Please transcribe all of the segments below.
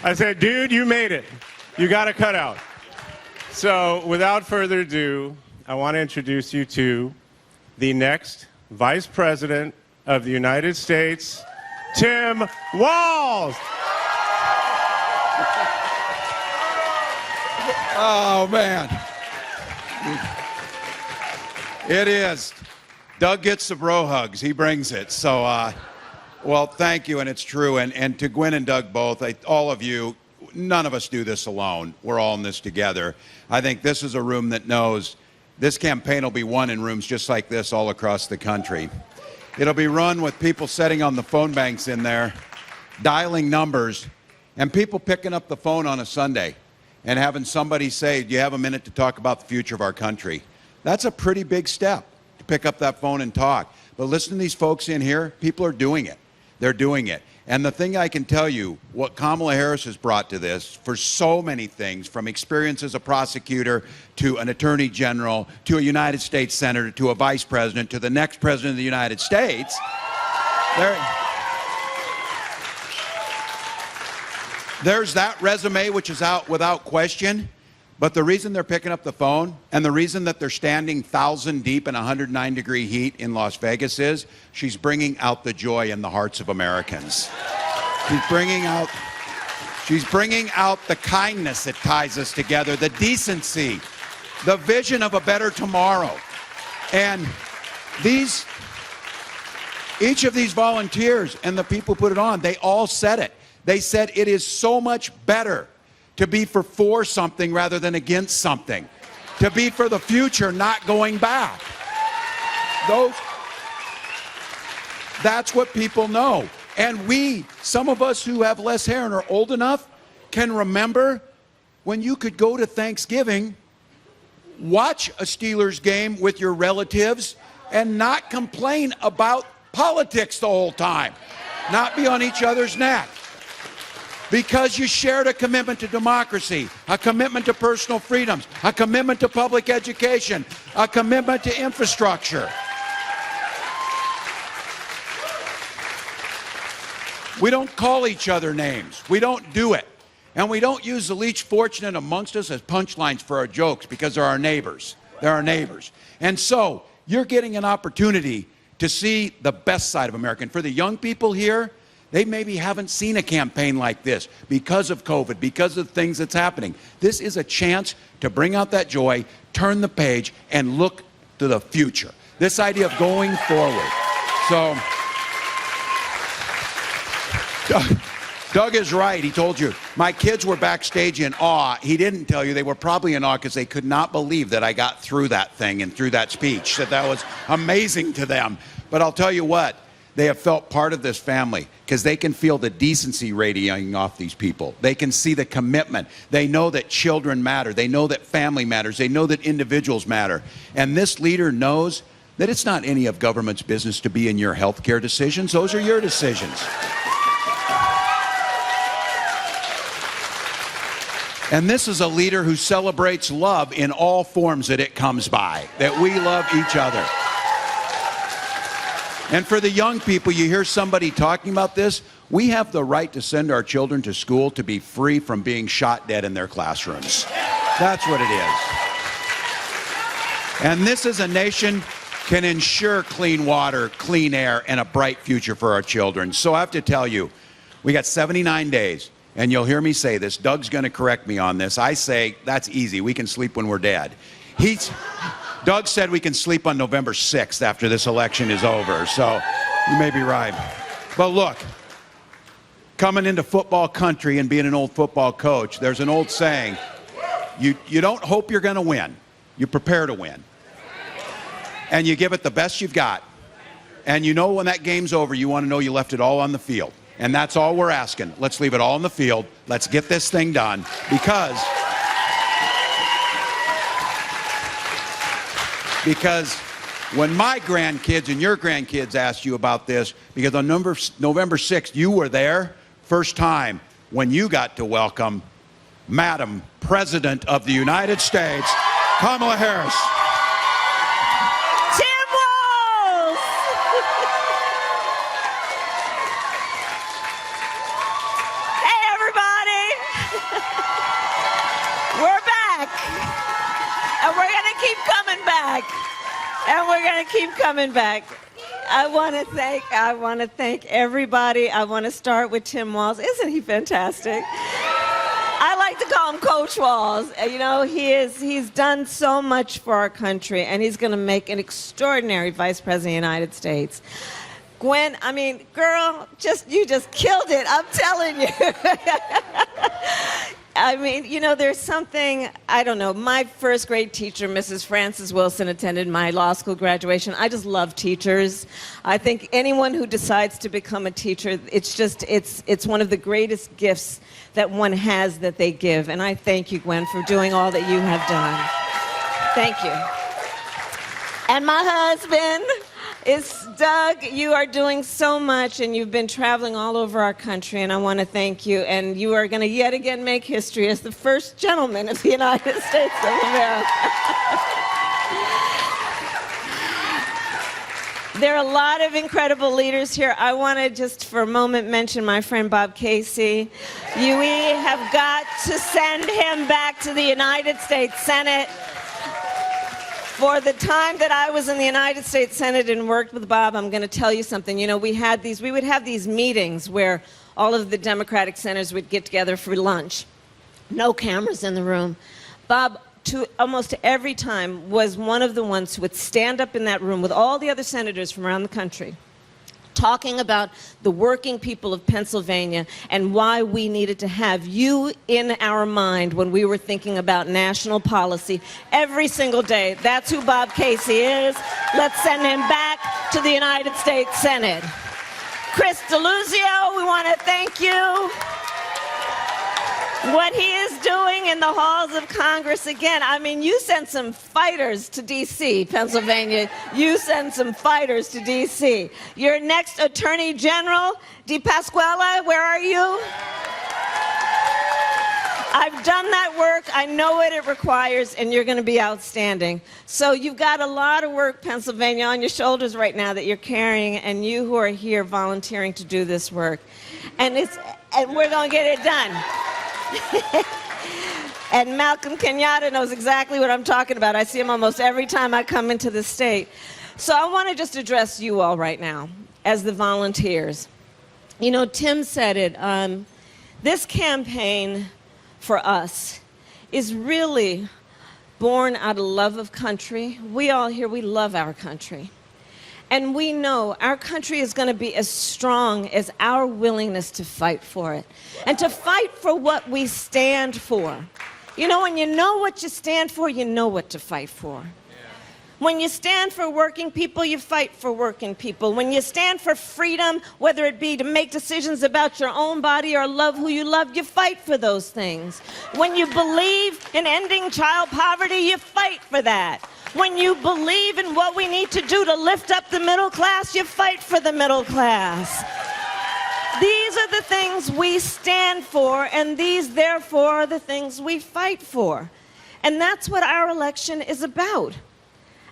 I said, dude, you made it. You got a cutout. So without further ado, I want to introduce you to the next Vice President of the United States, Tim Walz. Oh, man. It is. Doug gets the bro hugs. He brings it. So, well, thank you, and it's true. And to Gwen and Doug both, all of you, none of us do this alone. We're all in this together. I think this is a room that knows this campaign will be won in rooms just like this all across the country. It'll be run with people sitting on the phone banks in there, dialing numbers, and people picking up the phone on a Sunday and having somebody say, do you have a minute to talk about the future of our country? That's a pretty big step, to pick up that phone and talk. But listen to these folks in here. People are doing it. They're doing it. And the thing I can tell you, what Kamala Harris has brought to this for so many things, from experience as a prosecutor to an attorney general to a United States senator to a vice president to the next president of the United States, there's that resume, which is out without question. But the reason they're picking up the phone and the reason that they're standing 1,000 deep in 109-degree heat in Las Vegas is she's bringing out the joy in the hearts of Americans. She's bringing out the kindness that ties us together, the decency, the vision of a better tomorrow. And each of these volunteers and the people who put it on, they all said it. They said it is so much better to be for something rather than against something. To be for the future, not going back. That's what people know. And some of us who have less hair and are old enough, can remember when you could go to Thanksgiving, watch a Steelers game with your relatives, and not complain about politics the whole time. Not be on each other's neck. Because you shared a commitment to democracy, a commitment to personal freedoms, a commitment to public education, a commitment to infrastructure. We don't call each other names. We don't do it. And we don't use the least fortunate amongst us as punchlines for our jokes because they're our neighbors. They're our neighbors. And so you're getting an opportunity to see the best side of America. And for the young people here, they maybe haven't seen a campaign like this because of COVID, because of things that's happening. This is a chance to bring out that joy, turn the page, and look to the future. This idea of going forward. So, Doug is right. He told you. My kids were backstage in awe. He didn't tell you they were probably in awe because they could not believe that I got through that thing and through that speech, that was amazing to them. But I'll tell you what. They have felt part of this family because they can feel the decency radiating off these people. They can see the commitment. They know that children matter. They know that family matters. They know that individuals matter. And this leader knows that it's not any of government's business to be in your health care decisions. Those are your decisions. And this is a leader who celebrates love in all forms that it comes by, that we love each other. And for the young people, you hear somebody talking about this, we have the right to send our children to school to be free from being shot dead in their classrooms. That's what it is. And this as a nation can ensure clean water, clean air, and a bright future for our children. So I have to tell you, we got 79 days, and you'll hear me say this. Doug's going to correct me on this. I say, that's easy. We can sleep when we're dead. Doug said we can sleep on November 6th after this election is over, so you may be right. But look, coming into football country and being an old football coach, there's an old saying, you don't hope you're going to win, you prepare to win. And you give it the best you've got. And you know when that game's over, you want to know you left it all on the field. And that's all we're asking. Let's leave it all on the field. Let's get this thing done because when my grandkids and your grandkids ask you about this, because on November 6th, you were there, first time when you got to welcome Madam President of the United States, Kamala Harris. Tim Walz! back. And we're going to keep coming back. And we're going to keep coming back. I want to thank everybody. I want to start with Tim Walz. Isn't he fantastic? I like to call him Coach Walz. You know, he's done so much for our country, and he's going to make an extraordinary Vice President of the United States. Gwen, I mean, girl, you just killed it. I'm telling you. I mean, you know, there's something, I don't know, my first grade teacher, Mrs. Frances Wilson, attended my law school graduation. I just love teachers. I think anyone who decides to become a teacher, it's one of the greatest gifts that one has that they give. And I thank you, Gwen, for doing all that you have done. Thank you. And my husband is Doug. You are doing so much, and you've been traveling all over our country, and I want to thank you. And you are going to yet again make history as the first gentleman of the United States of America. There are a lot of incredible leaders here. I want to just for a moment mention my friend Bob Casey. We have got to send him back to the United States Senate. For the time that I was in the United States Senate and worked with Bob, I'm going to tell you something. You know, we would have these meetings where all of the Democratic senators would get together for lunch. No cameras in the room. Bob, almost every time, was one of the ones who would stand up in that room with all the other senators from around the country, talking about the working people of Pennsylvania and why we needed to have you in our mind when we were thinking about national policy every single day. That's who Bob Casey is. Let's send him back to the United States Senate. Chris DeLuzio, we want to thank you. What he is doing in the halls of Congress, again, I mean, you sent some fighters to D.C., Pennsylvania. You sent some fighters to D.C. Your next Attorney General, DePasquale, where are you? I've done that work. I know what it requires, and you're going to be outstanding. So you've got a lot of work, Pennsylvania, on your shoulders right now that you're carrying, and you who are here volunteering to do this work. And we're going to get it done. And Malcolm Kenyatta knows exactly what I'm talking about. I see him almost every time I come into the state. So I want to just address you all right now as the volunteers. You know, Tim said it. This campaign for us is really born out of love of country. We all here, we love our country. And we know our country is going to be as strong as our willingness to fight for it and to fight for what we stand for. You know, when you know what you stand for, you know what to fight for. When you stand for working people, you fight for working people. When you stand for freedom, whether it be to make decisions about your own body or love who you love, you fight for those things. When you believe in ending child poverty, you fight for that. When you believe in what we need to do to lift up the middle class, you fight for the middle class. These are the things we stand for, and these, therefore, are the things we fight for. And that's what our election is about.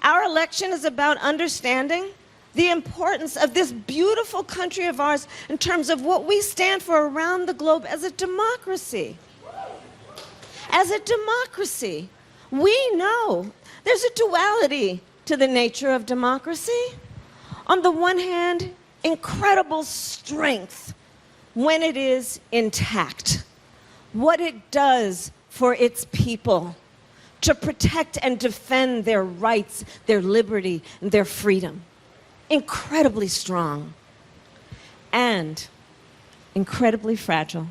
Our election is about understanding the importance of this beautiful country of ours in terms of what we stand for around the globe as a democracy. As a democracy, we know there's a duality to the nature of democracy. On the one hand, incredible strength when it is intact. What it does for its people to protect and defend their rights, their liberty, and their freedom. Incredibly strong and incredibly fragile.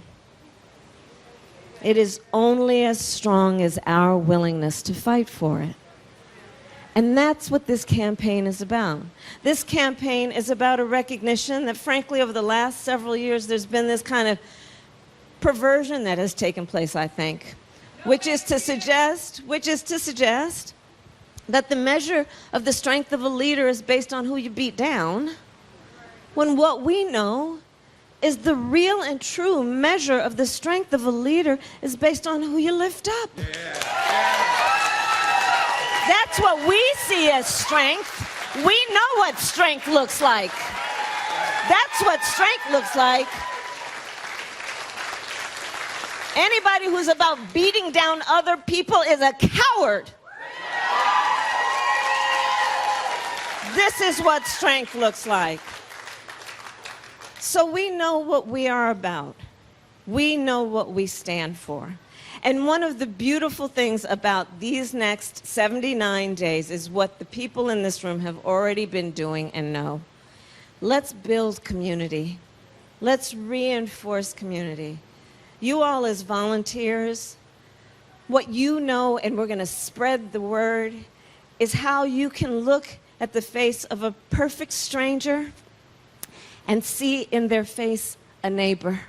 It is only as strong as our willingness to fight for it. And that's what this campaign is about. This campaign is about a recognition that, frankly, over the last several years, there's been this kind of perversion that has taken place, I think, which is to suggest that the measure of the strength of a leader is based on who you beat down, when what we know is the real and true measure of the strength of a leader is based on who you lift up. That's what we see as strength. We know what strength looks like. That's what strength looks like. Anybody who's about beating down other people is a coward. This is what strength looks like. So we know what we are about. We know what we stand for. And one of the beautiful things about these next 79 days is what the people in this room have already been doing and know. Let's build community. Let's reinforce community. You all as volunteers, what you know, and we're going to spread the word, is how you can look at the face of a perfect stranger and see in their face a neighbor.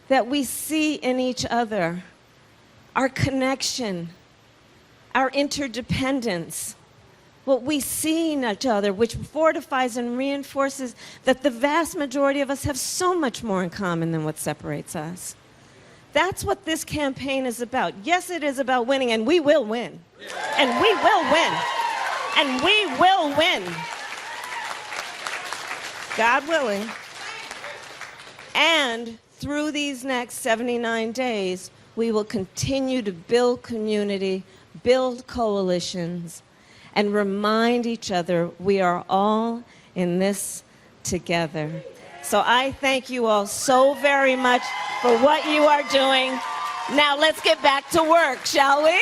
That we see in each other our connection, our interdependence, what we see in each other, which fortifies and reinforces that the vast majority of us have so much more in common than what separates us. That's what this campaign is about. Yes, it is about winning, and we will win. And we will win. And we will win. God willing. And through these next 79 days, we will continue to build community, build coalitions, and remind each other we are all in this together. So I thank you all so very much for what you are doing. Now let's get back to work, shall we?